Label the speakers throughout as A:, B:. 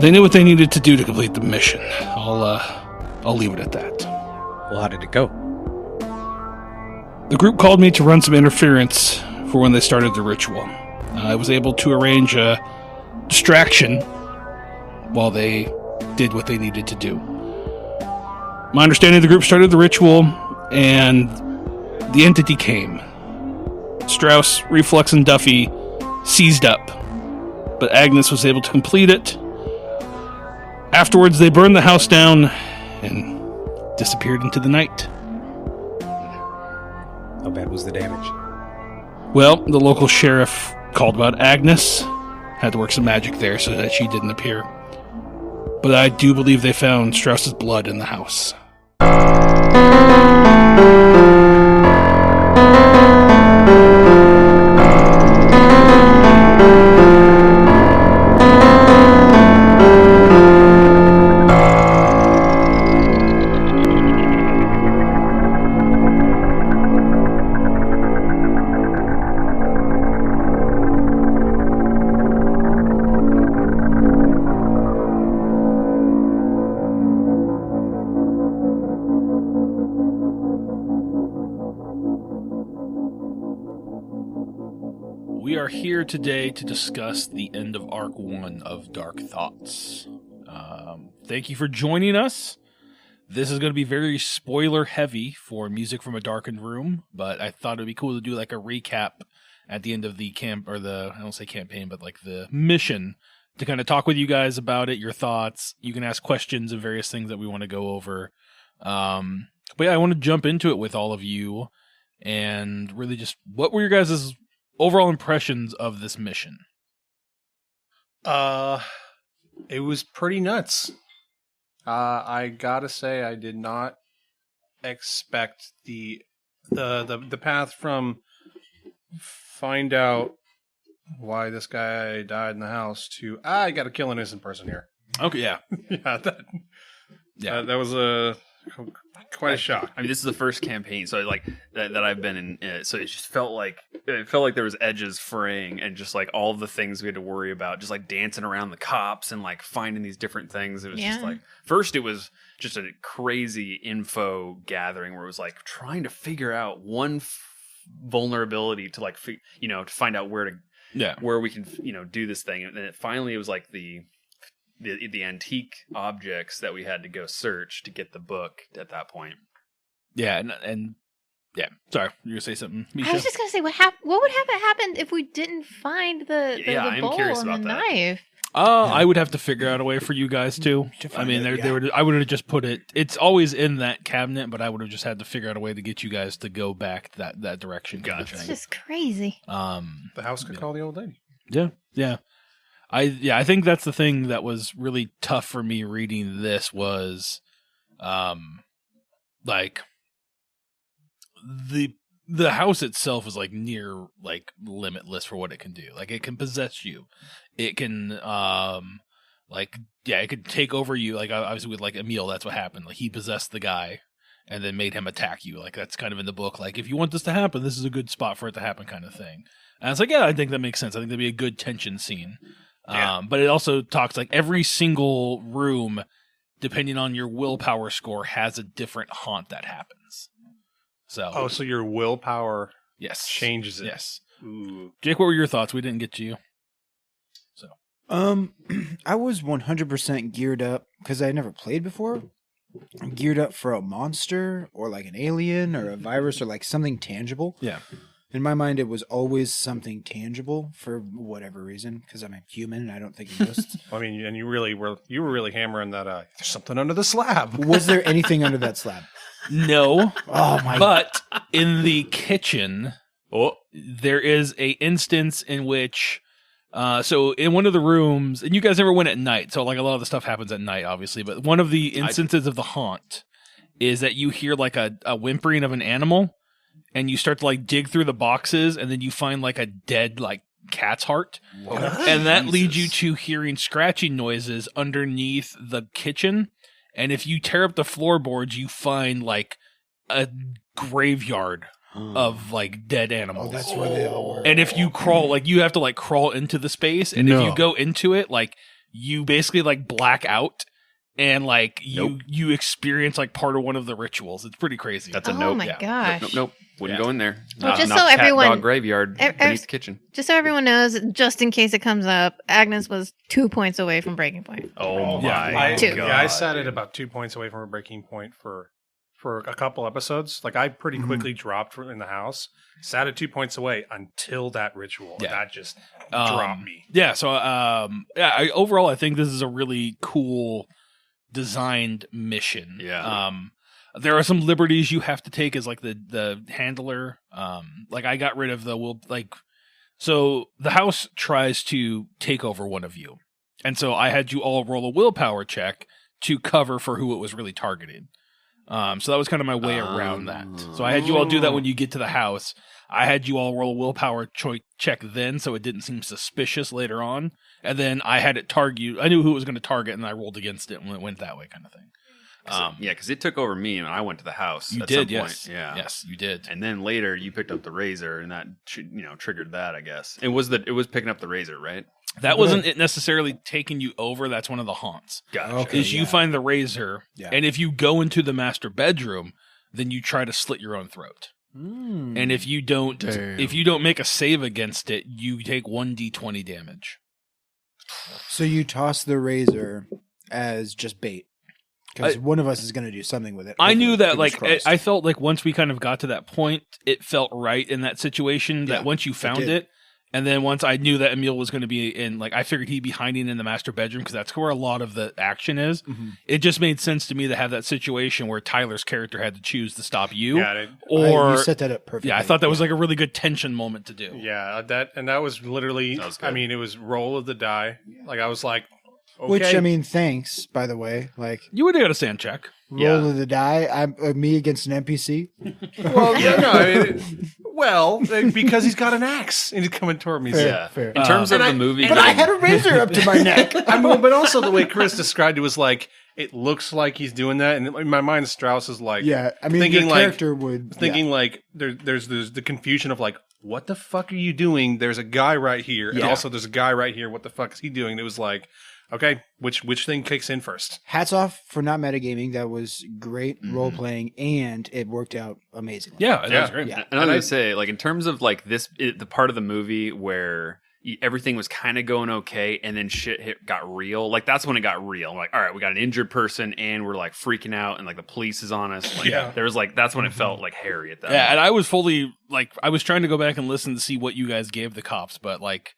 A: They knew what they needed to do to complete the mission. I'll leave it at that.
B: Well, how did it go?
A: The group called me to run some interference for when they started the ritual. I was able to arrange a distraction while they did what they needed to do. My understanding, the group started the ritual, and the entity came. Strauss, Reflux, and Duffy seized up, but Agnes was able to complete it. Afterwards, they burned the house down and disappeared into the night.
B: How bad was the damage?
A: Well, the local sheriff called about Agnes, had to work some magic there so that she didn't appear. But I do believe they found Strauss's blood in the house. We are here today to discuss the end of Arc 1 of Dark Thoughts. Thank you for joining us. This is going to be very spoiler heavy for Music from a Darkened Room, but I thought it would be cool to do like a recap at the end of the I don't say campaign, but like the mission, to kind of talk with you guys about it, your thoughts. You can ask questions of various things that we want to go over. But yeah, I want to jump into it with all of you and really just, what were your guys' overall impressions of this mission?
C: It was pretty nuts. I gotta say, I did not expect the path from find out why this guy died in the house to I gotta kill an innocent person here.
A: Okay, yeah.
C: That was quite a shock.
D: I mean, this is the first campaign, so like that I've been in. So it just felt like there was edges fraying, and just like all of the things we had to worry about, just like dancing around the cops and like finding these different things. It was just like, first it was just a crazy info gathering where it was like trying to figure out one vulnerability to like to find out where we can do this thing, and then it was like the antique objects that we had to go search to get the book at that point.
A: Yeah, and yeah. Sorry, you were gonna say something, Misha?
E: I was just gonna say, what would have happened if we didn't find the bowl and the knife?
A: I would have to figure out a way for you guys too. I mean, I would have just put it. It's always in that cabinet, but I would have just had to figure out a way to get you guys to go back that direction.
E: Gotcha. It's just crazy.
C: The house could call the old lady.
A: Yeah. I think that's the thing that was really tough for me reading this was, like the house itself is like near like limitless for what it can do. Like it can possess you. It can it could take over you. Like obviously with like Emil, that's what happened. Like he possessed the guy and then made him attack you. Like that's kind of in the book. Like if you want this to happen, this is a good spot for it to happen, kind of thing. And it's like, yeah, I think that makes sense. I think that'd be a good tension scene. But it also talks like every single room, depending on your willpower score, has a different haunt that happens. So
C: so your willpower changes it.
A: Yes. Ooh. Jake, what were your thoughts? We didn't get to you. So
F: I was 100% geared up because I had never played before. Geared up for a monster or like an alien or a virus or like something tangible.
A: Yeah.
F: In my mind, it was always something tangible for whatever reason, because I'm a human and I don't think it ghosts.
C: I mean, and you were really hammering that there's something under the slab.
F: Was there anything under that slab?
A: No.
F: Oh my!
A: But in the kitchen, there is a instance in which, so in one of the rooms, and you guys never went at night, so like a lot of the stuff happens at night, obviously. But one of the instances of the haunt is that you hear like a whimpering of an animal. And you start to like dig through the boxes, and then you find like a dead like cat's heart, and that leads you to hearing scratching noises underneath the kitchen. And if you tear up the floorboards, you find like a graveyard of like dead animals.
F: Oh, that's where they all were.
A: And if you crawl, like you have to like crawl into the space, and if you go into it, like you basically like black out and like you experience like part of one of the rituals. It's pretty crazy.
D: That's a
E: Oh
D: nope.
E: my
D: Yeah.
E: gosh.
D: Nope. Wouldn't go in there.
E: Well, just
D: not
E: so
D: cat,
E: everyone-
D: dog graveyard beneath the kitchen.
E: Just so everyone knows, just in case it comes up, Agnes was 2 points away from breaking point.
D: Oh
A: Yeah,
D: my
E: Two.
D: god!
C: I sat at about 2 points away from a breaking point for a couple episodes. Like I pretty quickly dropped in the house, sat at 2 points away until that ritual.
A: Yeah.
C: That just dropped me.
A: Yeah. So, overall, I think this is a really cool designed mission.
D: Yeah.
A: There are some liberties you have to take as like the handler. Like I got rid of so the house tries to take over one of you. And so I had you all roll a willpower check to cover for who it was really targeting. So that was kind of my way around that. So I had you all do that when you get to the house. I had you all roll a willpower check then, so it didn't seem suspicious later on. And then I had it target. I knew who it was going to target, and I rolled against it when it went that way, kind of thing.
D: Because it took over me and I went to the house.
A: You
D: at
A: did,
D: some
A: yes.
D: point. Yeah.
A: Yes, you did.
D: And then later you picked up the razor, and that triggered that. I guess it was picking up the razor, right?
A: That wasn't it necessarily taking you over. That's one of the haunts.
D: Gotcha.
F: Okay.
A: Is you find the razor,
F: Yeah.
A: and if you go into the master bedroom, then you try to slit your own throat. And if you don't, make a save against it, you take 1d20 damage.
F: So you toss the razor as just bait. Because one of us is going to do something with it.
A: I knew that,
F: Fingers
A: like,
F: crossed.
A: I felt like once we kind of got to that point, it felt right in that situation that
F: Yeah,
A: once you found
F: did.
A: it, and then once I knew that Emil was going to be in, like, I figured he'd be hiding in the master bedroom because that's where a lot of the action is. It just made sense to me to have that situation where Tyler's character had to choose to stop you.
C: Yeah,
A: Or,
F: you set that up perfectly.
A: yeah, I thought that was like a really good tension moment to do.
C: yeah, that was literally.
D: That was good.
C: I mean, it was roll of the die. Like I was like, okay.
F: Which, I mean, thanks, by the way. Like,
A: You would have got a sand check.
F: roll of the die. I'm me against an NPC.
C: well, no, I mean, because he's got an axe and he's coming toward me.
F: Fair.
D: Yeah.
F: Fair.
D: In terms of
C: And
D: the movie,
F: But I had a razor up to my neck.
C: But also the way Chris described it was like it looks like he's doing that, and in my mind, Strauss is like,
F: Yeah, I mean,
C: Thinking
F: your
C: like-
F: character would...
C: thinking like there's the confusion of like, what the fuck are you doing? There's a guy right here, and
A: Yeah.
C: also there's a guy right here. What the fuck is he doing? And it was like, okay, which thing kicks in first?
F: Hats off for not metagaming. That was great role-playing, and it worked out amazingly.
A: Yeah, that
C: Yeah.
A: was great.
F: Yeah.
D: and I was gonna say, like, in terms of like the part of the movie where everything was kind of going okay, and then shit got real. Like that's when it got real. Like, all right, we got an injured person, and we're like freaking out, and like the police is on us. Like,
C: Yeah.
D: there was like that's when it felt like hairy at that.
A: Yeah, and I was fully like I was trying to go back and listen to see what you guys gave the cops, but like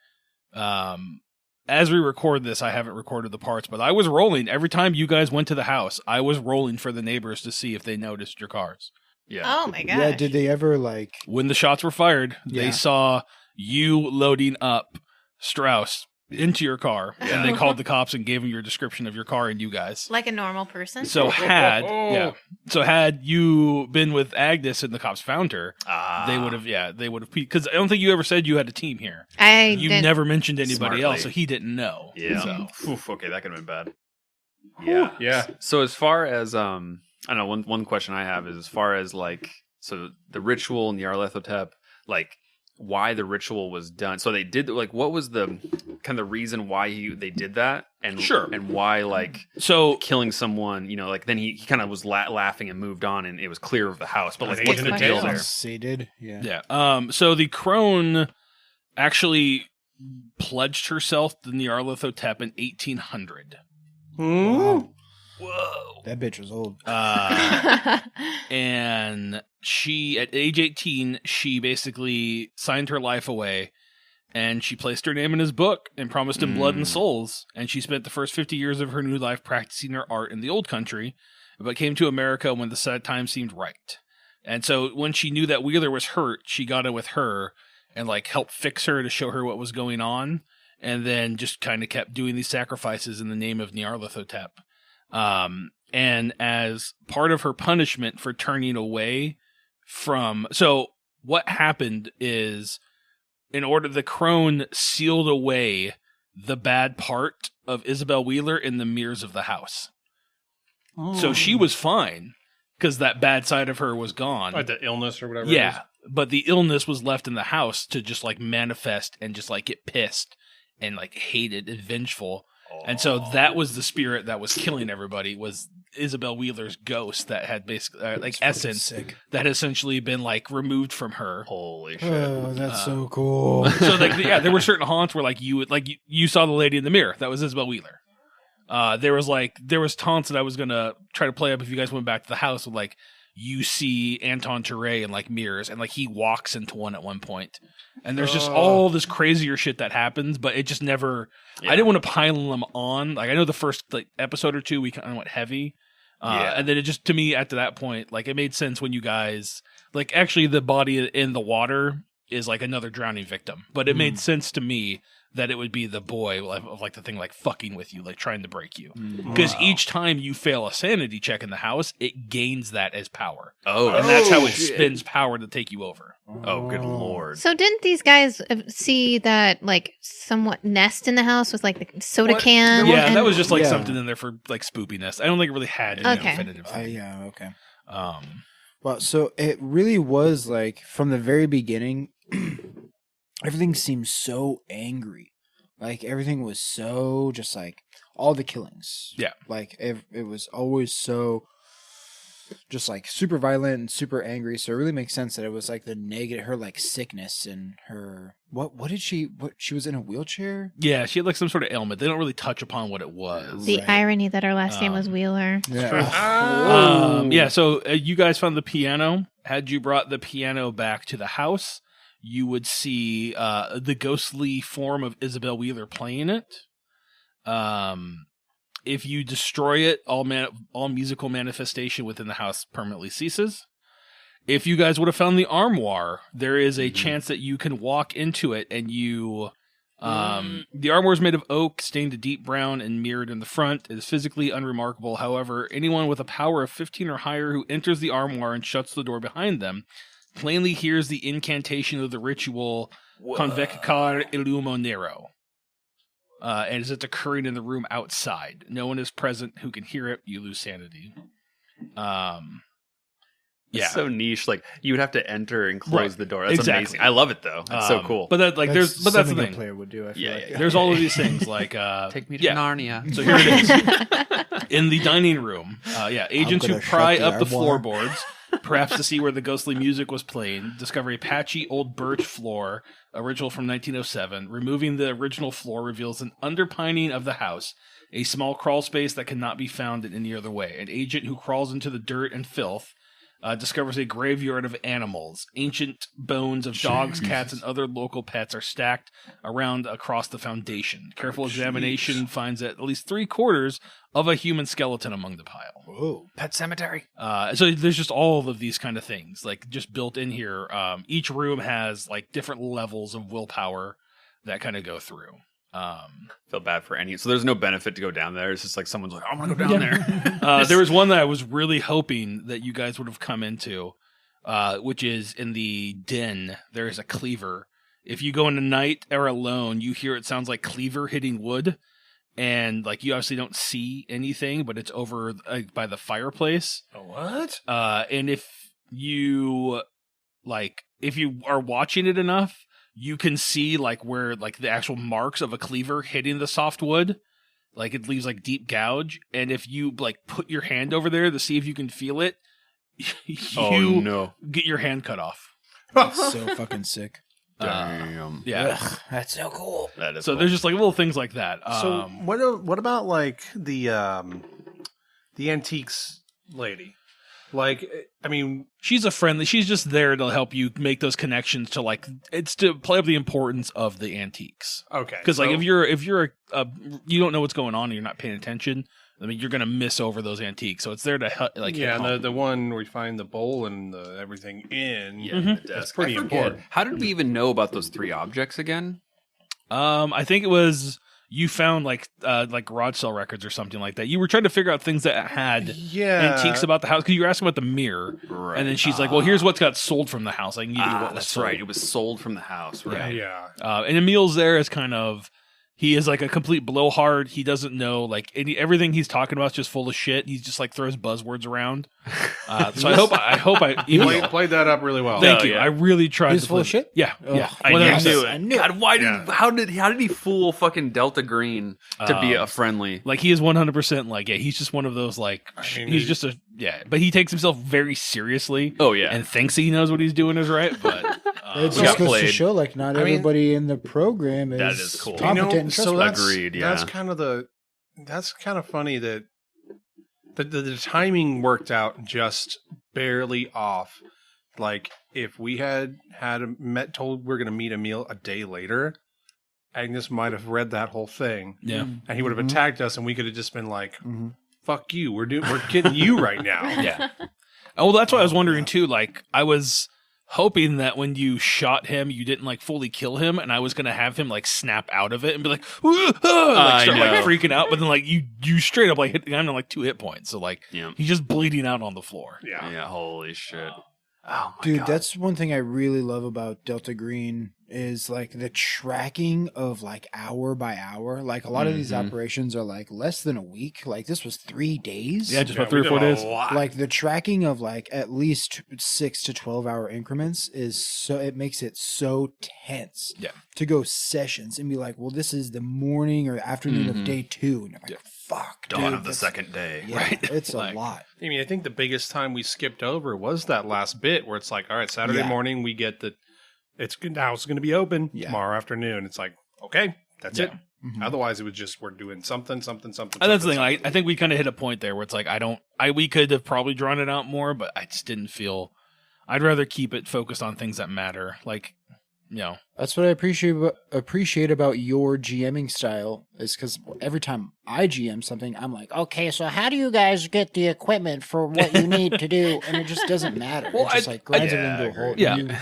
A: as we record this, I haven't recorded the parts, but I was rolling every time you guys went to the house. I was rolling for the neighbors to see if they noticed your cars.
D: Yeah.
E: Oh my gosh.
F: Yeah, did they ever, like...
A: When the shots were fired,
F: Yeah.
A: they saw you loading up Strauss into your car, and they called the cops and gave them your description of your car and you guys.
E: Like a normal person?
A: So had you been with Agnes and the cops found her, they would have because I don't think you ever said you had a team here. You
E: didn't-
A: never mentioned anybody
D: Smartly.
A: else, so he didn't know.
D: Yeah.
A: So.
D: Oof, okay, that could have been bad. Yeah.
C: Yeah.
D: So as far as I don't know, one question I have is as far as like so the ritual in the Nyarlathotep, like why the ritual was done. So they did like what was the kind of the reason why they did that and
A: Sure.
D: and why like
A: So
D: killing someone, like then he kind of was laughing and moved on and it was clear of the house. But like
C: Like
D: what's the
C: Agent
D: deal
C: of
D: there?
C: Tails.
F: Sated, yeah.
A: yeah. So the crone actually pledged herself to Nyarlathotep in 1800.
F: Wow.
A: Whoa.
F: That bitch was old.
A: And she, at age 18, she basically signed her life away, and she placed her name in his book and promised him blood and souls. And she spent the first 50 years of her new life practicing her art in the old country, but came to America when the sad time seemed right. And so when she knew that Wheeler was hurt, she got in with her and like helped fix her to show her what was going on, and then just kind of kept doing these sacrifices in the name of Nyarlathotep. And as part of her punishment for turning away from... So what happened is, in order, the crone sealed away the bad part of Isabel Wheeler in the mirrors of the house. So she was fine, because that bad side of her was gone.
C: Like the illness or whatever.
A: Yeah, but the illness was left in the house to just like manifest and just like get pissed and like hated and vengeful. And so that was the spirit that was killing everybody, was Isabel Wheeler's ghost that had basically like essence that had essentially been like removed from her.
D: Holy shit.
F: Oh, that's so cool.
A: So like there were certain haunts where like you saw the lady in the mirror. That was Isabel Wheeler. There was taunts that I was gonna try to play up if you guys went back to the house with like you see Anton Ture in like mirrors and like he walks into one at one point. And there's just all this crazier shit that happens, but it just never I didn't want to pile them on. Like I know the first like episode or two we kind of went heavy. And then it just, to me, after that point, like it made sense when you guys, like actually the body in the water is like another drowning victim. But it made sense to me that it would be the boy of like the thing like fucking with you, like trying to break you. Because each time you fail a sanity check in the house, it gains that as power. And that's how it spins power to take you over.
D: Oh, good lord.
E: So didn't these guys see that like somewhat nest in the house with like the soda can?
A: Yeah, that was just like something in there for like spoopiness. I don't think it really had any definitive thing.
F: Okay. Well, so it really was like from the very beginning, everything seemed so angry. Like everything was so just like all the killings.
A: Yeah.
F: Like it was always so just like super violent and super angry. So it really makes sense that it was like the negative, her like sickness and her, what she was in a wheelchair?
A: Yeah, she had like some sort of ailment. They don't really touch upon what it was.
E: The irony that her last name was Wheeler.
A: Yeah. So you guys found the piano. Had you brought the piano back to the house, you would see the ghostly form of Isabel Wheeler playing it. If you destroy it, all musical manifestation within the house permanently ceases. If you guys would have found the armoire, there is a chance that you can walk into it and you... the armoire is made of oak, stained a deep brown and mirrored in the front. It is physically unremarkable. However, anyone with a power of 15 or higher who enters the armoire and shuts the door behind them plainly hears the incantation of the ritual Convocar Illumo Nero. And as it's occurring in the room outside. No one is present who can hear it. You lose sanity.
D: It's so niche. Like you would have to enter and close the door. That's amazing. I love it though. It's so cool.
A: But that's the thing.
C: A player would do. I feel like.
A: There's all of these things like
D: take me to Narnia.
A: So here it is in the dining room. Agents who pry up the floorboards, perhaps to see where the ghostly music was playing, discover a patchy old birch floor, original from 1907. Removing the original floor reveals an underpinning of the house, a small crawl space that cannot be found in any other way. An agent who crawls into the dirt and filth discovers a graveyard of animals. Ancient bones of dogs, cats, and other local pets are stacked around across the foundation. Careful examination finds at least 3/4 of a human skeleton among the pile.
F: Whoa.
D: Pet cemetery.
A: So there's just all of these kind of things, like just built in here. Each room has like different levels of willpower that kind of go through.
D: Feel bad for any. So there's no benefit to go down there. It's just like someone's like, I want to go down there.
A: There was one that I was really hoping that you guys would have come into, which is in the den. There is a cleaver. If you go in the night or alone, you hear it sounds like cleaver hitting wood, and like you obviously don't see anything, but it's over by the fireplace.
C: What?
A: And if you are watching it enough, you can see like where like the actual marks of a cleaver hitting the soft wood, like it leaves like deep gouge. And if you like put your hand over there to see if you can feel it, you get your hand cut off.
F: That's so fucking sick.
D: Damn.
A: Yeah,
F: Ugh, that's so cool.
D: That is
A: so
D: cool.
A: there's just like little things like that.
C: So what about like the antiques lady? Like, I mean,
A: she's she's just there to help you make those connections to like, it's to play up the importance of the antiques.
C: Okay.
A: Because like if you're you don't know what's going on and you're not paying attention, I mean, you're going to miss over those antiques. So it's there to help. Like,
C: the one where we find the bowl and the everything in.
D: Yeah, the desk.
C: That's pretty important.
D: How did we even know about those 3 objects again?
A: I think it was you found like garage sale records or something like that. You were trying to figure out things that had antiques about the house because you were asking about the mirror, right. And then she's like, "Well, here's what's got sold from the house. I can give you what was
D: that's
A: sold."
D: right. It was sold from the house, right?
C: Yeah.
A: And Emil's there as kind of He is like a complete blowhard. He doesn't know like everything he's talking about is just full of shit. He's just like throws buzzwords around. So I hope I
C: played that up really well.
A: Thank you. I really tried.
F: He's full of shit.
A: Yeah,
F: Oh,
A: yeah.
D: I knew it.
F: I knew
D: God,
F: it.
D: why did how did he fool fucking Delta Green to be a friendly?
A: Like he is 100% like he's just one of those like he's just a but he takes himself very seriously.
D: Oh yeah,
A: and thinks he knows what he's doing is right, but
F: it just goes to show like not everybody in the program is,
D: that is cool.
F: competent and
C: so
F: trustworthy.
D: Agreed. Yeah,
C: that's kind of funny that the timing worked out just barely off. Like if we had told we're going to meet Emil a day later, Agnes might have read that whole thing.
A: Yeah,
C: and he would have attacked us, and we could have just been like, "Fuck you, we're getting you right now."
A: Yeah. Oh, well, that's what I was wondering too. Like I was hoping that when you shot him, you didn't like fully kill him, and I was gonna have him like snap out of it and be like, like start like freaking out. But then like you straight up like hit him on like 2 hit points, so like he's just bleeding out on the floor.
D: Yeah. Holy shit.
F: Oh my God. That's one thing I really love about Delta Green is like the tracking of like hour by hour. Like a lot of these operations are like less than a week. Like this was 3 days.
A: Yeah, just about 3 or 4 days.
F: Like the tracking of like at least 6 to 12 hour increments is so it makes it so tense.
A: Yeah.
F: To go sessions and be like, well, this is the morning or afternoon of day 2, and you're like, fuck,
D: dawn
F: dude,
D: of the second day.
F: Yeah,
A: right?
F: It's
A: Like,
F: a lot.
C: I mean, I think the biggest time we skipped over was that last bit where it's like, all right, Saturday morning we get the it's going to be open tomorrow afternoon. It's like, okay, that's it. Otherwise, it was just we're doing something. And
A: that's the thing. I think we kind of hit a point there where it's like we could have probably drawn it out more, but I just didn't feel. I'd rather keep it focused on things that matter. Like,
F: that's what I appreciate about your GMing style is because every time I GM something, I'm like, okay, so how do you guys get the equipment for what you need to do? And it just doesn't matter.
A: Well,
F: it just like grinds it into a hole.
A: Yeah.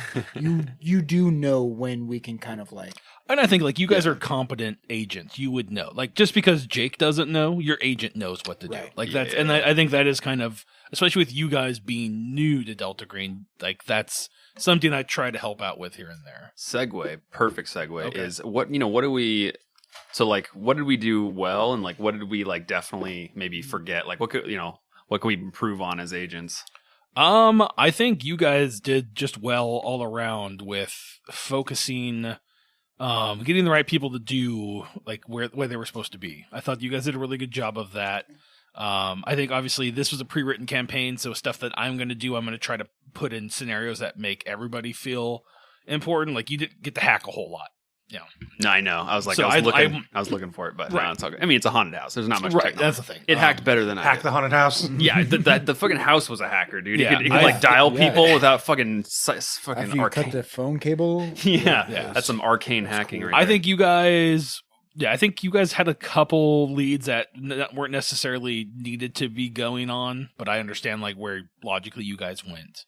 F: You do know when we can kind of like.
A: And I think like you guys are competent agents. You would know. Like just because Jake doesn't know, your agent knows what to do. Like that's and I think that is kind of especially with you guys being new to Delta Green, like that's something I try to help out with here and there.
D: Perfect segue is what do we what did we do well and like what did we like definitely maybe forget? Like what can we improve on as agents?
A: I think you guys did just well all around with focusing getting the right people to do like where they were supposed to be. I thought you guys did a really good job of that. I think obviously this was a pre-written campaign, so stuff that I'm going to try to put in scenarios that make everybody feel important. Like you didn't get to hack a whole lot. Yeah.
D: No, I know. I was like,
A: so
D: I was looking for it, but no, it's all good. I mean, it's a haunted house. There's not much technology.
A: That's the thing.
D: It hacked better than I
C: hacked
D: did.
C: the haunted house.
D: Yeah, the fucking house was a hacker, dude.
A: Yeah,
D: he could like dial people without fucking
F: After you
D: arcane.
F: cut the phone cable.
D: Yeah, that's some arcane hacking right there.
A: I think you guys had a couple leads that weren't necessarily needed to be going on, but I understand like where logically you guys went.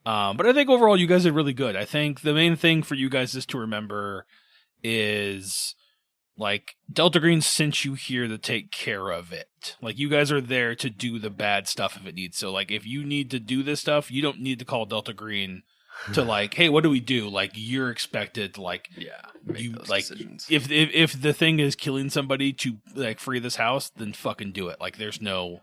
A: But I think overall you guys did really good. I think the main thing for you guys is to remember is like Delta Green sent you here to take care of it. Like you guys are there to do the bad stuff if it needs. So like if you need to do this stuff, you don't need to call Delta Green to like, hey, what do we do? Like you're expected to like
D: make those decisions.
A: If the thing is killing somebody to like free this house, then fucking do it. Like there's no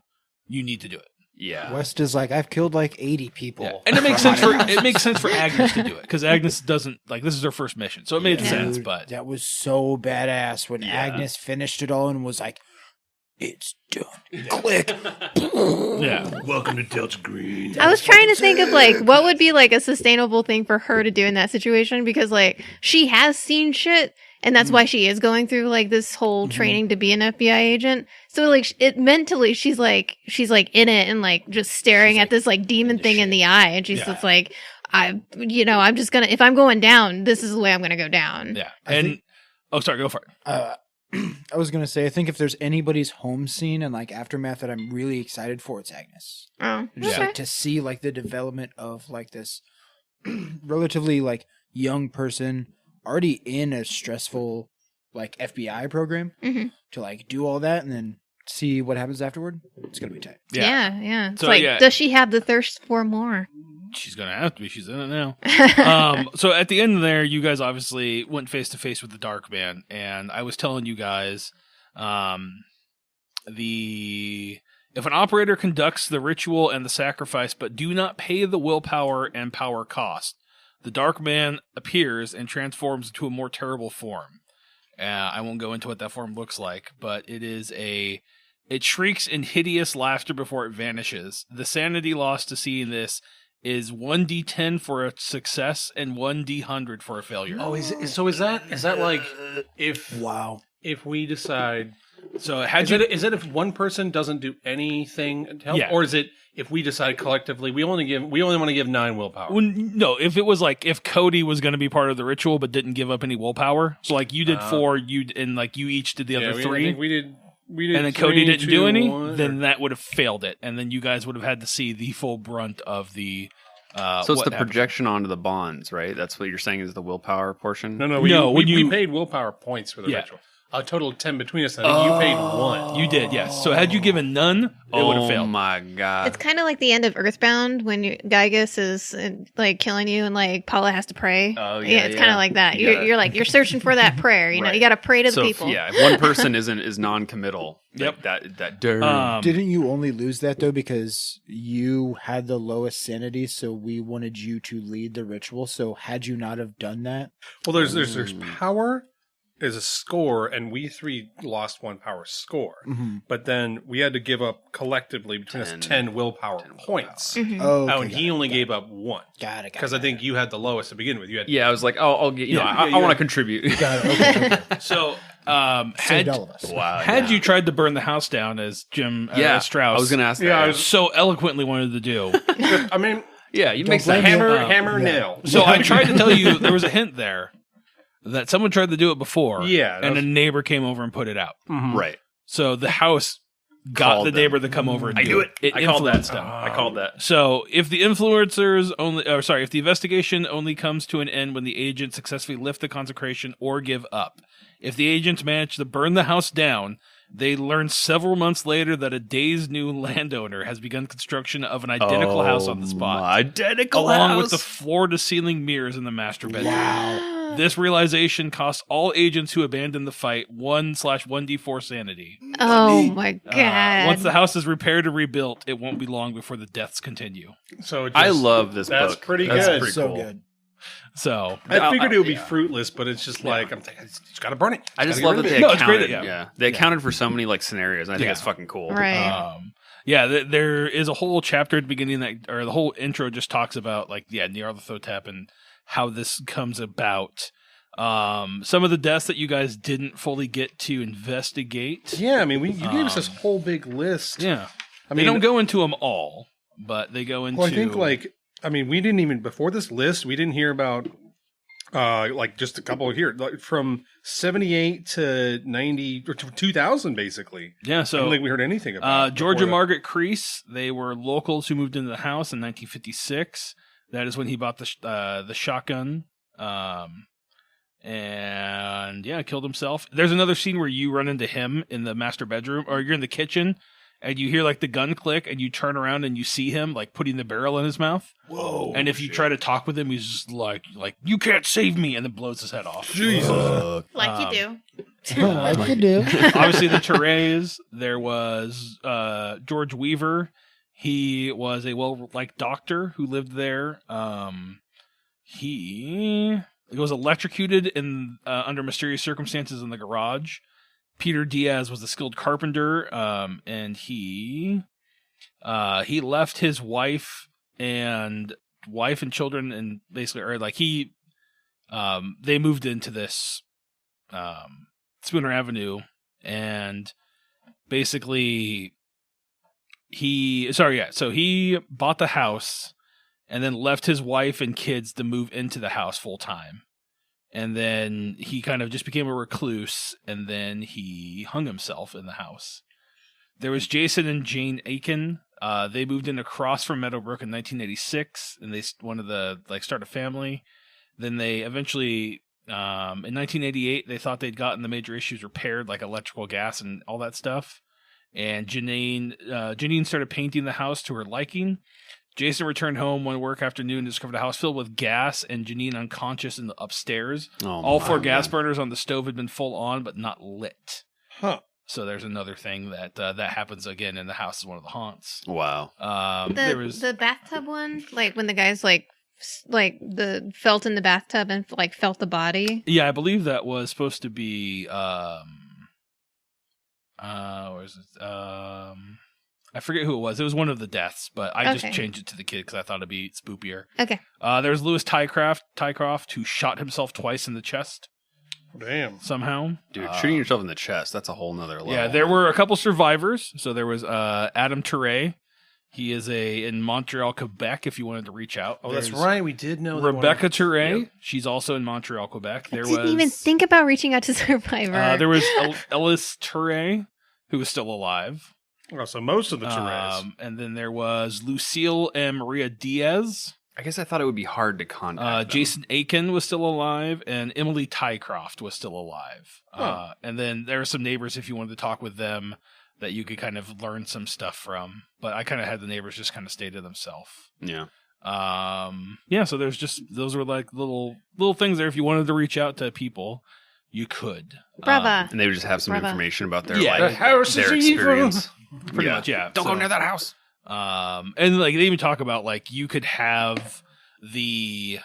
A: you need to do it.
D: Yeah.
F: West is like, I've killed like 80 people.
A: Yeah. And it makes sense for Agnes to do it because Agnes doesn't like this is her first mission. So it made sense, but
F: that was so badass when Agnes finished it all and was like, it's done. Click.
A: Yeah.
C: Welcome to Delta Green.
E: I was trying to think of like what would be like a sustainable thing for her to do in that situation because like she has seen shit and that's why she is going through like this whole training to be an FBI agent. So like it mentally she's like in it and like just staring at this like demon thing in the eye and she's just like I'm just gonna if I'm going down, this is the way I'm gonna go down.
A: Yeah. Sorry, go for it.
F: I was gonna say, I think if there's anybody's home scene and like aftermath that I'm really excited for, it's Agnes.
E: Oh,
F: just like to see like the development of like this relatively like young person already in a stressful like FBI program to like do all that and then see what happens afterward. It's gonna be tight.
E: Yeah. It's
A: So,
E: like,
A: yeah.
E: does she have the thirst for more?
A: She's gonna have to be. She's in it now. So at the end there, you guys obviously went face to face with the Dark Man, and I was telling you guys, if an operator conducts the ritual and the sacrifice, but do not pay the willpower and power cost, the Dark Man appears and transforms into a more terrible form. I won't go into what that form looks like, but it shrieks in hideous laughter before it vanishes. The sanity lost to seeing this is 1d10 for a success and 1d100 for a failure.
C: Oh, is that like if we decide?
A: So
C: Is it if one person doesn't do anything to help,
A: Yeah.
C: or is it if we decide collectively we only want to give 9 willpower?
A: No, if it was like if Cody was going to be part of the ritual but didn't give up any willpower, so like you did 4, you each did the other 3.
C: We did,
A: and then
C: 3,
A: Cody didn't
C: 2,
A: do any,
C: 1,
A: then that would have failed it, and then you guys would have had to see the full brunt of the.
D: So it's
A: what
D: the
A: happened.
D: projection onto the bonds, right? That's what you're saying is the willpower portion.
C: No,
A: when
C: we
A: you-
C: paid willpower points for the
A: Yeah.
C: ritual. A total of 10 between us. I think you paid 1.
A: You did, yes. So had you given none, it would have
D: Oh
A: failed.
D: my god!
E: It's kind of like the end of Earthbound when Gygus is like killing you and like Paula has to pray.
D: Oh, yeah,
E: It's kind of like that.
D: You gotta-
E: You're like you're searching for that prayer. You know,
D: Right.
E: you got to pray to
D: So
E: the
D: if,
E: people.
D: if one person is non-committal,
A: Yep.
D: like that.
F: Didn't you only lose that though because you had the lowest sanity, so we wanted you to lead the ritual? So had you not have done that,
C: Well, there's power is a score, and we 3 lost 1 power score. But then we had to give up collectively between us 10 willpower points.
E: Mhm.
F: oh,
C: Oh, and he only gave up 1
F: got it.
C: because I think you had the lowest to begin with. You had
D: Yeah, I was like, I'll get. You know,
C: Yeah,
D: I
C: you
D: want to
C: had-
D: contribute.
F: Got it. Okay.
A: So
F: Saved all of us.
D: Wow.
A: had you tried to burn the house down as Jim
D: Yeah,
A: Strauss
D: I was going to ask that.
C: Yeah, I
D: Yeah,
C: was-
A: so eloquently wanted to do.
C: I mean,
D: you make
F: blame
D: sense.
F: me.
C: hammer, nail.
A: So I tried to tell you there was a hint there that someone tried to do it before.
C: Yeah, that
A: and
C: was-
A: a neighbor came over and put it out.
D: Right.
A: So the house got
D: Called
A: the
D: them.
A: neighbor to come over and
D: I
A: do
D: knew
A: it.
D: it. I called that.
A: influenced them.
D: I called that.
A: So if the if the investigation only comes to an end when the agents successfully lift the consecration or give up. If the agents manage to burn the house down, they learn several months later that a dazed new landowner has begun construction of an identical house on the spot,
D: Identical
A: along with
D: house.
A: the floor-to-ceiling mirrors in the master bedroom. This realization costs all agents who abandon the fight 1/1d4 sanity.
E: Oh my god!
A: Once the house is repaired or rebuilt, it won't be long before the deaths continue.
C: So
D: I love this
C: That's
D: book.
C: pretty
D: That's
C: good.
D: Pretty
F: so
D: cool.
F: good.
A: So
C: I figured it would be fruitless, but it's just like I'm thinking, it's got to burn it.
D: I just
C: Gotta
D: love
C: get
D: that
C: rid
D: they
C: of it.
A: No, it's great,
D: accounted.
A: yeah.
D: They accounted for so many like scenarios. And I think
A: Yeah.
D: it's fucking cool.
E: right.
A: there is a whole chapter at the beginning that, or the whole intro just talks about like, Nyarlathotep and how this comes about. Some of the deaths that you guys didn't fully get to investigate.
C: Yeah, I mean, you gave us this whole big list.
A: Yeah.
C: I
A: They
C: mean,
A: don't go into them all, but they go into.
C: well, I think we didn't even before this list, we didn't hear about like just a couple here, like from 78 to 90 or to 2000, basically.
A: Yeah,
C: I
A: so
C: don't think we heard anything about
A: George and
C: before
A: Margaret Crease, they were locals who moved into the house in 1956. That is when he bought the shotgun. And yeah, killed himself. There's another scene where you run into him in the master bedroom, or you're in the kitchen, and you hear like the gun click, and you turn around and you see him like putting the barrel in his mouth.
F: Whoa.
A: And if you try to talk with him, he's just like you can't save me, and then blows his head off.
E: Like you do.
F: Like you do.
A: Obviously, the Therese. There was George Weaver. He was a well-liked doctor who lived there. He was electrocuted in under mysterious circumstances in the garage. Peter Diaz was a skilled carpenter, and he left his wife and children, and basically, or like they moved into this Spooner Avenue, and basically so he bought the house and then left his wife and kids to move into the house full time. And then he kind of just became a recluse, and then he hung himself in the house. There was Jason and Jane Aiken. They moved in across from Meadowbrook in 1986, and they wanted to start a family. Then they eventually, in 1988, they thought they'd gotten the major issues repaired, like electrical, gas, and all that stuff. and Janine started painting the house to her liking. Jason returned home one work afternoon and discovered a house filled with gas and Janine unconscious in the upstairs. All 4 gas burners on the stove had been full on but not lit.
C: Huh.
A: So there's another thing that happens again in the house is one of the haunts.
D: Wow.
A: There was
E: the bathtub one, like when the guys felt in the bathtub and like felt the body.
A: Yeah, I believe that was supposed to be where is it? I forget who it was. It was one of the deaths, but I just changed it to the kid because I thought it'd be spoopier.
E: Okay.
A: There's Louis Tycroft, who shot himself twice in the chest.
C: Damn.
A: Somehow.
D: Dude, shooting yourself in the chest, that's a whole nother level.
A: Yeah, there were a couple survivors. So there was Adam Touré. He is in Montreal, Quebec, if you wanted to reach out.
C: Oh, that's right. We did know
A: Rebecca Touré. Yep. She's also in Montreal, Quebec.
E: I didn't even think about reaching out to Survivor.
A: There was Ellis Touré, who was still alive.
C: Oh, so most of the Tourés.
A: And then there was Lucille and Maria Diaz.
D: I guess I thought it would be hard to contact them.
A: Jason Aiken was still alive, and Emily Tycroft was still alive.
C: Huh.
A: And then there were some neighbors, if you wanted to talk with them, that you could kind of learn some stuff from. But I kind of had the neighbors just kind of stay to themselves.
D: Yeah.
A: So there's those were like little things there. If you wanted to reach out to people, you could.
E: Brava.
D: And they would just have some information about their
A: Yeah.
C: The house
D: their
C: is
D: experience.
A: Pretty much, yeah.
D: Don't go near that house.
A: And like they even talk about like you could have the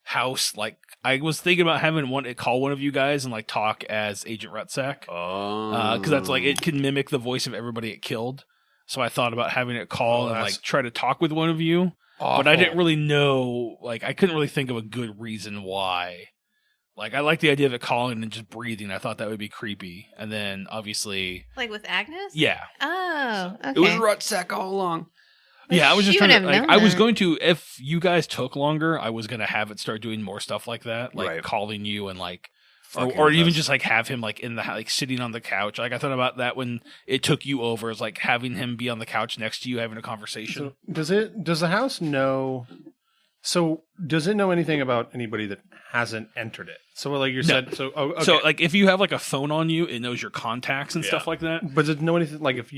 A: house, like I was thinking about having call one of you guys and like talk as Agent Rutsack.
D: Oh.
A: Because that's like it can mimic the voice of everybody it killed. So I thought about having it call and like try to talk with one of you.
C: Awful.
A: But I didn't really know, like I couldn't really think of a good reason why. Like I like the idea of it calling and just breathing. I thought that would be creepy. And then obviously,
E: like with Agnes?
A: yeah.
E: Oh, okay.
D: It was Rutsack all along.
A: Yeah, I was just
E: She
A: trying to.
E: would have
A: Like,
E: known
A: I was
E: that.
A: going to, if you guys took longer, I was going to have it start doing more stuff like that, like
D: Right.
A: calling you and like,
D: Fucking
A: or
D: with
A: even
D: us.
A: just like have him like in the like sitting on the couch. Like I thought about that when it took you over, is like having him be on the couch next to you having a conversation.
C: So does the house know? So does it know anything about anybody that hasn't entered it? So like you said, so okay.
A: So like if you have like a phone on you, it knows your contacts and stuff like that.
C: But does it know anything? Like if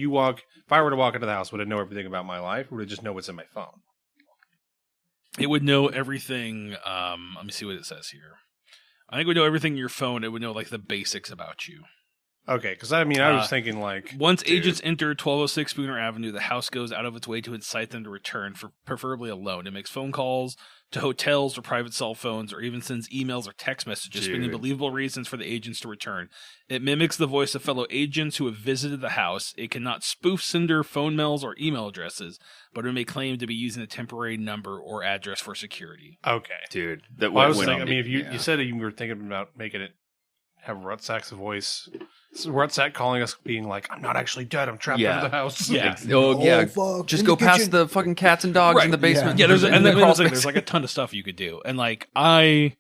C: I were to walk into the house, would it know everything about my life, or would it just know what's in my phone?
A: It would know everything. Let me see what it says here. I think it would know everything in your phone. It would know like the basics about you.
C: Okay, because I mean, I was thinking like
A: Once agents enter 1206 Spooner Avenue, the house goes out of its way to incite them to return, preferably alone. It makes phone calls to hotels or private cell phones, or even sends emails or text messages, spinning believable reasons for the agents to return. It mimics the voice of fellow agents who have visited the house. It cannot spoof sender phone mails or email addresses, but it may claim to be using a temporary number or address for security.
C: okay.
D: Dude, that
C: Well, I was
D: went
C: thinking.
D: on
C: I mean, if
D: me.
C: you said you were thinking about making it have Rutsack's voice. So Rutsack calling us, being like, "I'm not actually dead. I'm trapped
D: Yeah.
C: under the house."
A: Yeah.
D: Oh, yeah.
F: fuck,
D: Just
F: in
D: go
F: the
D: past
F: kitchen.
D: the fucking cats and dogs in the basement.
A: Yeah, there's
D: In
A: and
D: the
A: then
D: crawl
A: there's
D: space.
A: like a ton of stuff you could do, and like I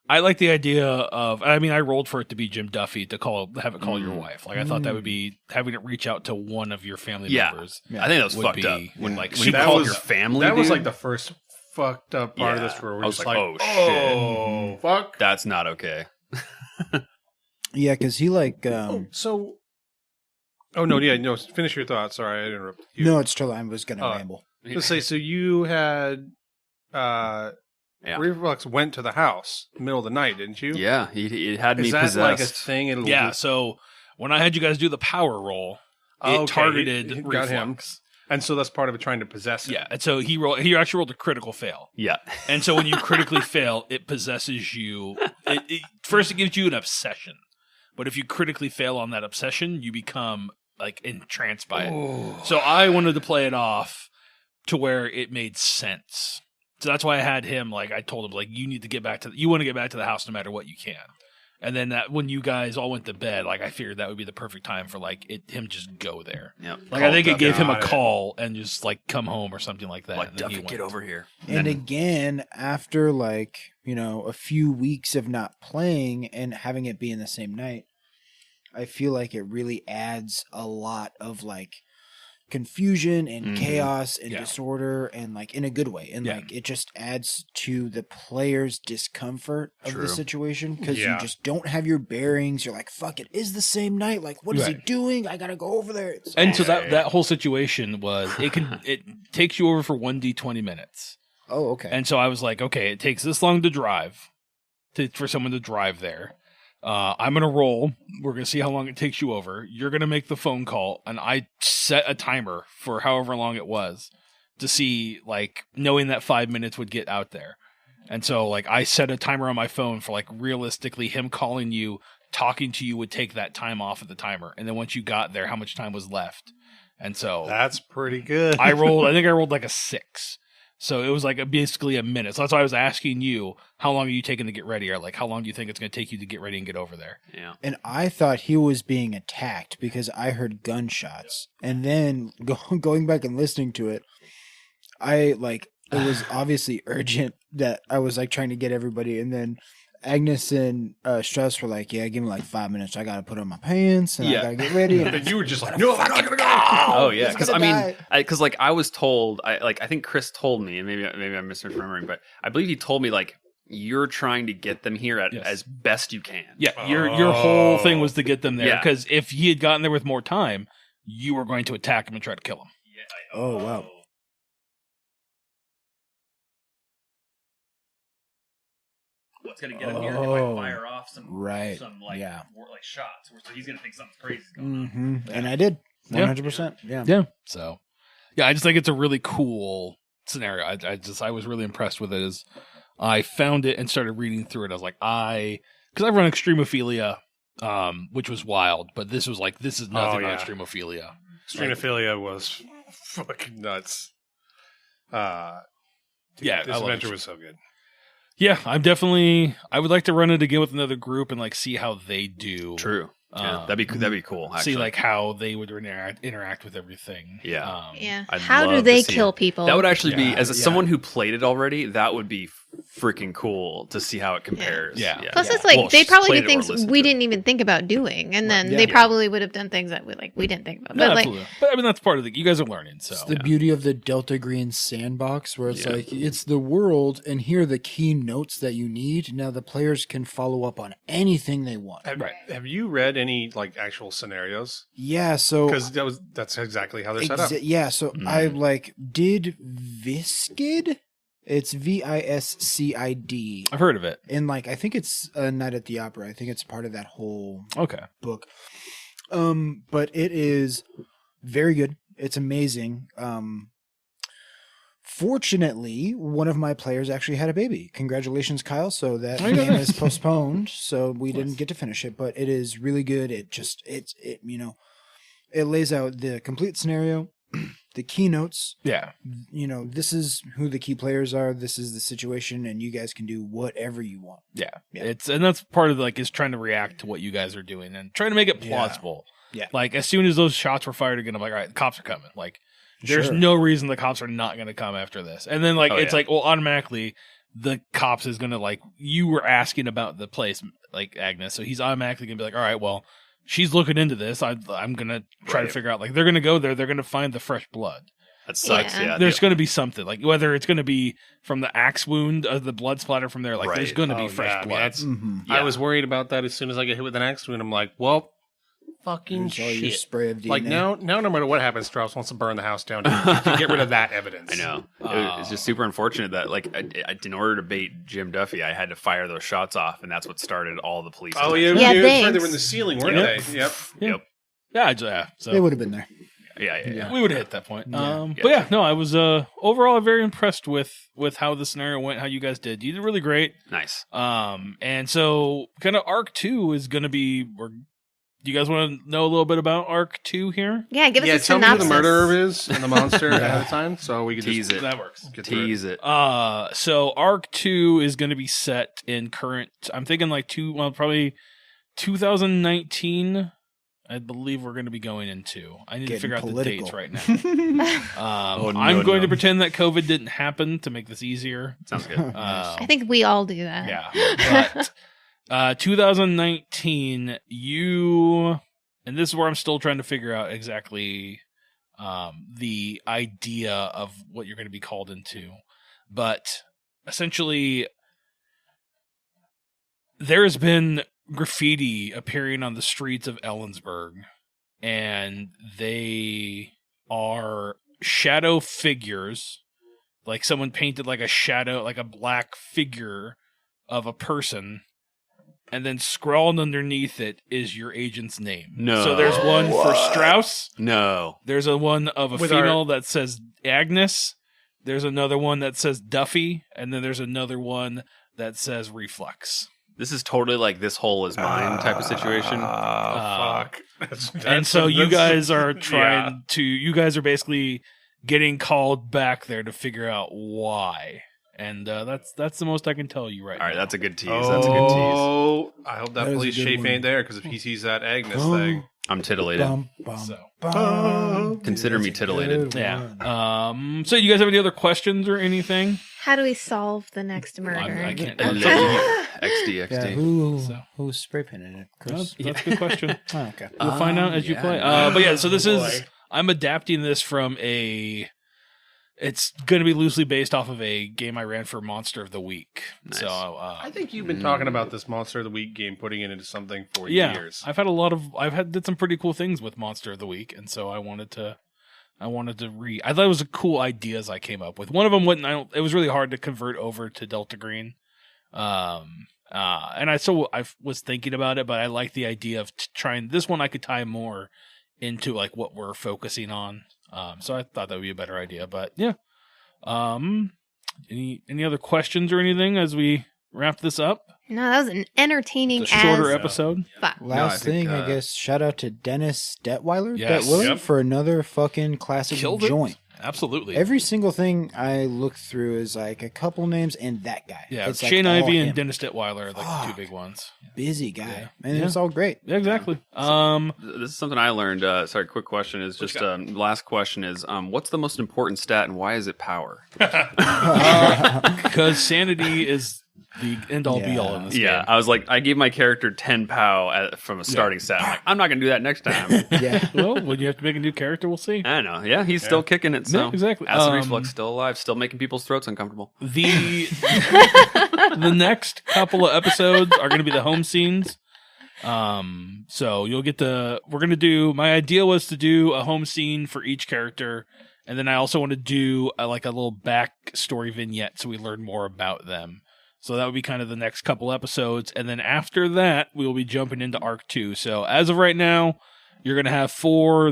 A: like the idea of. I mean, I rolled for it to be Jim Duffy to have it call your wife. Like I thought that would be having it reach out to one of your family members.
D: I think that was
A: would
D: fucked
A: be,
D: up. When
A: like,
D: when you
C: that
D: call
C: was-
D: your family,
C: That was
D: dude,
C: like the first fucked up part of
D: Yeah.
C: this, where we're
D: I was
C: just
D: like,
C: like,
D: oh, shit.
C: oh, fuck."
D: that's not okay.
F: Yeah, because he like
C: So, no, finish your thoughts. Sorry, I interrupted you.
F: no, it's totally. I was gonna
C: Oh.
F: ramble.
C: Let's say, so you had Reflux went to the house in the middle of the night, didn't you?
D: Yeah, he had me
C: Is that
D: possessed.
C: like a thing? It'll
A: Yeah.
C: do-
A: So when I had you guys do the power roll, it
C: Okay,
A: targeted
C: it got him.
A: reflux.
C: And so that's part of it, trying to possess him.
A: Yeah, and so he actually rolled a critical fail.
D: Yeah.
A: And so when you critically fail, it possesses you. First, it gives you an obsession. But if you critically fail on that obsession, you become like entranced by it. So I wanted to play it off to where it made sense. So that's why I had him, like, I told him, like, you want to get back to the house no matter what you can. And then when you guys all went to bed, like, I figured that would be the perfect time for like him just go there.
D: Yep.
A: Like I think it gave him a
C: Got it.
A: call and just like come home or something like that.
D: Like,
A: and then he
D: Duffy, get
A: went.
D: over here.
F: And again, after like a few weeks of not playing and having it be in the same night, I feel like it really adds a lot of like confusion and
D: Mhm.
F: chaos and
A: Yeah.
F: disorder, and like in a good way, and
A: Yeah.
F: like it just adds to the player's discomfort of
D: True.
F: the situation because
C: Yeah.
F: you just don't have your bearings. You're like, fuck, it is the same night. Like, what is he
A: Right.
F: doing? I gotta go over there. It's
A: And so
D: Yeah.
A: that whole situation was it takes you over for 1d20 minutes.
F: oh, okay.
A: And so I was like, okay, it takes this long to drive for someone to drive there. I'm going to roll. We're going to see how long it takes you over. You're going to make the phone call. And I set a timer for however long it was to see, like, knowing that 5 minutes would get out there. And so, like, I set a timer on my phone for, like, realistically, him calling you, talking to you would take that time off of the timer. And then once you got there, how much time was left. And so
C: That's pretty good.
A: I think I rolled like a 6. So it was like basically a minute. So that's why I was asking you, how long are you taking to get ready? Or like, how long do you think it's going to take you to get ready and get over there?
D: Yeah.
F: And I thought he was being attacked because I heard gunshots. And then going back and listening to it, it was obviously urgent that I was like trying to get everybody. And then Agnes and Strauss were like, yeah, give me like 5 minutes. I got to put on my pants and I
D: Yeah.
F: got to get ready.
C: And then you were just like, no, I'm not gonna go.
D: Oh yeah,
F: he's
D: because
F: gonna
D: I mean,
F: die.
D: because like I was told, I think Chris told me, and maybe I'm misremembering, but I believe he told me like you're trying to get them here
A: Yes.
D: as best you can.
A: Yeah, your whole thing
C: Oh.
A: was to get them there.
D: Yeah.
A: Because if he had gotten there with more time, you were going to attack him and try to kill him.
F: Oh, wow.
D: What's gonna get him here? He might
F: Oh.
D: fire off some
F: Right.
D: some like
F: Yeah.
D: like shots. So he's gonna think something crazy is going on.
F: Mm-hmm. And I did.
A: Yeah.
F: 100%. Yeah.
A: Yeah. So, yeah, I just think it's a really cool scenario. I was really impressed with it as I found it and started reading through it. I was like, because I run extremophilia, which was wild, but this was like, this is nothing
C: yeah.
A: on extremophilia.
C: Strenophilia was fucking nuts.
A: Yeah,
C: this
A: I love
C: adventure
A: it.
C: was so good.
A: Yeah, I would like to run it again with another group and like see how they do.
D: True. Yeah, that'd be cool. Actually.
A: See like how they would interact with everything.
D: Yeah.
E: Yeah.
D: I'd
E: How do
D: love
E: they
D: to see
E: kill
D: it.
E: people?
D: That would actually be,
F: Yeah,
D: as
F: yeah.
D: someone who played it already, that would be freaking cool to see how it compares.
A: Yeah.
E: Plus,
F: Yeah.
E: it's like
D: Well,
E: they
D: she's
E: probably
D: played
E: do
D: it or
E: things
D: listened
E: we
D: to it.
E: didn't even think about doing, and then
F: Yeah.
E: they
F: Yeah.
E: probably would have done things that we didn't think about.
A: No,
E: But like,
A: absolutely. But I mean, that's part of you guys are learning. So
F: It's the beauty of the Delta Green sandbox where it's
D: Yeah.
F: like, it's the world, and here are the key notes that you need. Now the players can follow up on anything they want.
C: Have you read any like actual scenarios?
F: Yeah, so
C: Because that's exactly how they're set up.
F: yeah, so I like did Viscid. It's Viscid,
A: I've heard of it.
F: and like I think it's a Night at the Opera. I think it's part of that whole
A: Okay.
F: book. But it is very good. It's amazing. Fortunately, one of my players actually had a baby. Congratulations, Kyle. So that
A: Oh, yeah.
F: game is postponed, so we didn't get to finish it. But it is really good. It lays out the complete scenario, the keynotes.
A: Yeah.
F: This is who the key players are. This is the situation, and you guys can do whatever you want.
A: Yeah.
F: Yeah.
A: And that's part of is trying to react to what you guys are doing and trying to make it plausible.
F: Yeah.
A: Like as soon as those shots were fired again, I'm like, all right, the cops are coming. Like there's
F: Sure.
A: no reason the cops are not going to come after this. And then
D: Oh,
A: it's
D: yeah.
A: like, well, automatically the cops is going to you were asking about the place, like Agnes. So he's automatically going to be like, all right, well, she's looking into this. I'm going to try to
D: Right.
A: figure out they're going to go there. They're going to find the fresh blood.
D: That sucks.
E: Yeah.
D: Yeah.
A: There's going to be something whether it's going to be from the axe wound or the blood splatter from there. There's
D: Right.
A: going to
C: Oh,
A: be fresh
C: yeah, I mean,
A: blood.
C: that's-
F: Mm-hmm.
C: I was worried about that as soon as I get hit with an axe wound. I'm like, well, fucking
F: All your
C: shit.
F: spray of DNA.
C: Like now, no matter what happens, Strauss wants to burn the house down to get rid of that evidence.
D: I know. It's just super unfortunate that, in order to bait Jim Duffy, I had to fire those shots off, and that's what started all the police.
C: Oh yeah,
E: Yeah,
C: that's right. They
E: thanks.
C: were in the ceiling, weren't
A: Yep.
C: they? Yep.
D: Yep.
A: Yeah. So
F: They would have been there.
D: Yeah.
A: we would have hit that point.
F: Yeah.
A: But yeah, no, I was overall very impressed with how the scenario went, how you guys did. You did really great.
D: Nice.
A: And so kind of Arc 2 is going to be. Do you guys want to know a little bit about Arc 2 here?
E: yeah, give us a
C: Tell me who
E: synopsis.
C: the murderer is and the monster ahead of time, so we can
D: Tease
C: just
D: it.
A: That works.
C: get through it.
D: Tease it.
A: So Arc 2 is going to be set in current. I'm thinking probably 2019. I believe we're going to be going into. I need to
F: Getting
A: figure out
F: political.
A: the dates right now.
D: Oh, no,
A: I'm going to
D: no.
A: pretend that COVID didn't happen to make this easier.
D: Sounds good.
E: I think we all do that.
A: Yeah. But 2019, and this is where I'm still trying to figure out exactly the idea of what you're going to be called into. But essentially, there's been graffiti appearing on the streets of Ellensburg, and they are shadow figures, like someone painted like a shadow, like a black figure of a person, and then scrawled underneath it is your agent's name.
D: No.
A: So there's one for Strauss.
D: No.
A: There's a one of a
C: With
A: female that says Agnes. There's another one that says Duffy, and then there's another one that says Reflex.
D: This is totally like this hole is mine type of situation.
C: Fuck.
A: And so you guys are trying to, you guys are basically getting called back there to figure out why. And that's the most I can tell you right now.
D: All right, that's a good tease. That's a good tease.
C: Oh, I hope that
F: That is a
C: police
F: good
C: chief
F: one.
C: ain't there, because if he sees that Agnes
F: Oh.
C: thing.
D: I'm titillated.
A: So.
D: Consider me titillated.
A: Yeah. So you guys have any other questions or anything?
E: How do we solve the next murder?
A: I can't.
D: XD.
F: Yeah, who's spray painted it? Chris?
A: That's a good question.
F: Oh, okay.
A: We'll find out as you play. But yeah, so this is, I'm adapting this from it's going to be loosely based off of a game I ran for Monster of the Week.
D: Nice.
A: So
C: I think you've been talking about this Monster of the Week game, putting it into something for
A: yeah,
C: years.
A: did some pretty cool things with Monster of the Week, and so I wanted to read. I thought it was a cool ideas I came up with. One of them it was really hard to convert over to Delta Green. And I was thinking about it, but I like the idea of trying this one. I could tie more into like what we're focusing on. So I thought that would be a better idea, but yeah. Any other questions or anything as we wrap this up?
E: No, that was an entertaining
A: It's a shorter
E: as
A: episode.
E: fuck.
F: Last
D: I think,
F: thing, I guess, shout out to Dennis Detweiler,
A: Yes.
C: Yep.
F: for another fucking classic
A: Killed it.
F: joint.
A: Absolutely.
F: Every single thing I look through is like a couple names and that guy.
A: Yeah,
F: it's like
A: Shane
F: all
A: Ivey
F: him.
A: and Dennis Detweiler are like the
F: Fuck.
A: two big ones.
F: Busy guy,
A: Yeah.
F: and
A: Yeah.
F: it's all great.
A: Yeah, exactly.
D: This is something I learned. Sorry, quick question is just last question is what's the most important stat and why is it power?
A: Because sanity is the end all be all in this
D: Yeah,
A: game.
D: I was like, I gave my character 10 POW from a starting stat. I'm like, I'm not gonna do that next time.
F: Yeah,
A: Well, when you have to make a new character, we'll see.
D: I know. Yeah, he's still kicking it. So
A: Yeah, exactly.
D: Acid reflux still alive, still making people's throats uncomfortable.
A: The next couple of episodes are going to be the home scenes. So you'll get my idea was to do a home scene for each character. And then I also want to do like a little backstory vignette so we learn more about them. So that would be kind of the next couple episodes. And then after that, we will be jumping into Arc 2. So as of right now, you're going to have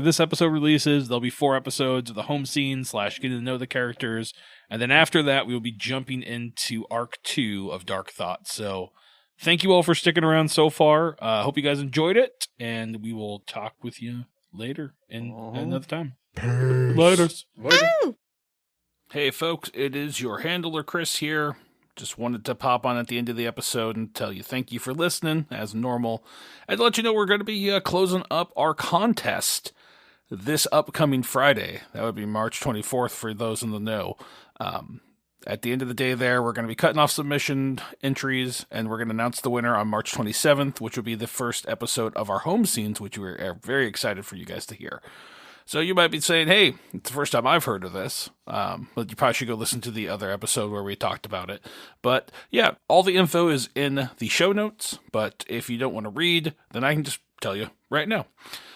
A: this episode releases. There'll be 4 episodes of the home scene / getting to know the characters. And then after that, we will be jumping into Arc 2 of Dark Thoughts. So thank you all for sticking around so far. I hope you guys enjoyed it. And we will talk with you later in another time. Laters. Hey, folks, it is your handler, Chris, here. Just wanted to pop on at the end of the episode and tell you thank you for listening, as normal. And to let you know we're going to be closing up our contest this upcoming Friday. That would be March 24th for those in the know. At the end of the day there, we're going to be cutting off submission entries, and we're going to announce the winner on March 27th, which will be the first episode of our home scenes, which we're very excited for you guys to hear. So you might be saying, hey, it's the first time I've heard of this. But you probably should go listen to the other episode where we talked about it. But yeah, all the info is in the show notes. But if you don't want to read, then I can just tell you right now.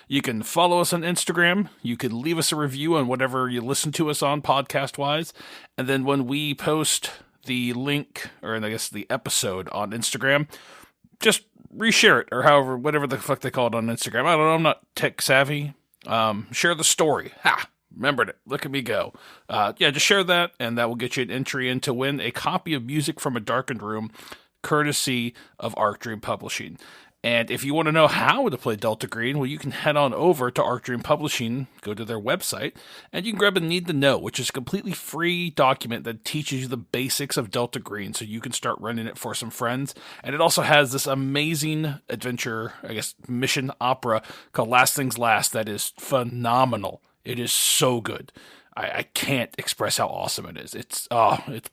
A: You can follow us on Instagram. You can leave us a review on whatever you listen to us on podcast-wise. And then when we post the link, or I guess the episode on Instagram, just reshare it, or however, whatever the fuck they call it on Instagram. I don't know, I'm not tech savvy. Share the story. Ha! Remembered it. Look at me go. Just share that, and that will get you an entry in to win a copy of Music from a Darkened Room, courtesy of Arc Dream Publishing. And if you want to know how to play Delta Green, well, you can head on over to Arc Dream Publishing, go to their website, and you can grab a Need to Know, which is a completely free document that teaches you the basics of Delta Green, so you can start running it for some friends. And it also has this amazing adventure, mission opera called Last Things Last that is phenomenal. It is so good. I can't express how awesome it is. It's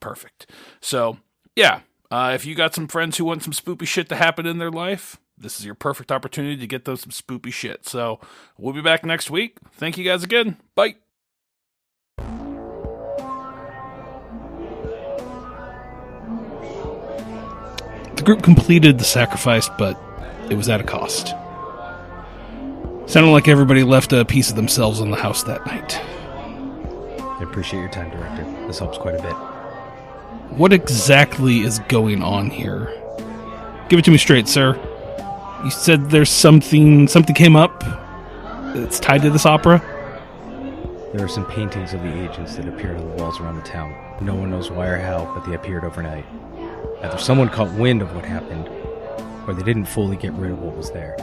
A: perfect. So, yeah, if you got some friends who want some spoopy shit to happen in their life, this is your perfect opportunity to get those some spoopy shit. So we'll be back next week. Thank you guys again. Bye. group completed the sacrifice, but it was at a cost. Sounded like everybody left a piece of themselves in the house that night.
B: I appreciate your time, Director. This helps quite a bit.
A: What exactly is going on here? Give it to me straight, sir. You said there's something came up that's tied to this opera?
B: There are some paintings of the agents that appeared on the walls around the town. No one knows why or how, but they appeared overnight. Either someone caught wind of what happened, or they didn't fully get rid of what was there.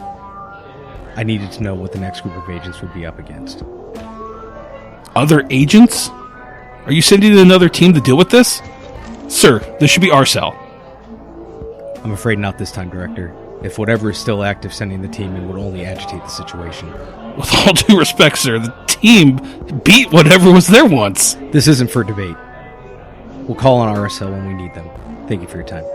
B: I needed to know what the next group of agents would be up against.
A: Other agents? Are you sending another team to deal with this? Sir, this should be our cell.
B: I'm afraid not this time, Director. If whatever is still active sending the team in would only agitate the situation.
A: With all due respect, sir, the team beat whatever was there once.
B: This isn't for debate. We'll call on RSL when we need them. Thank you for your time.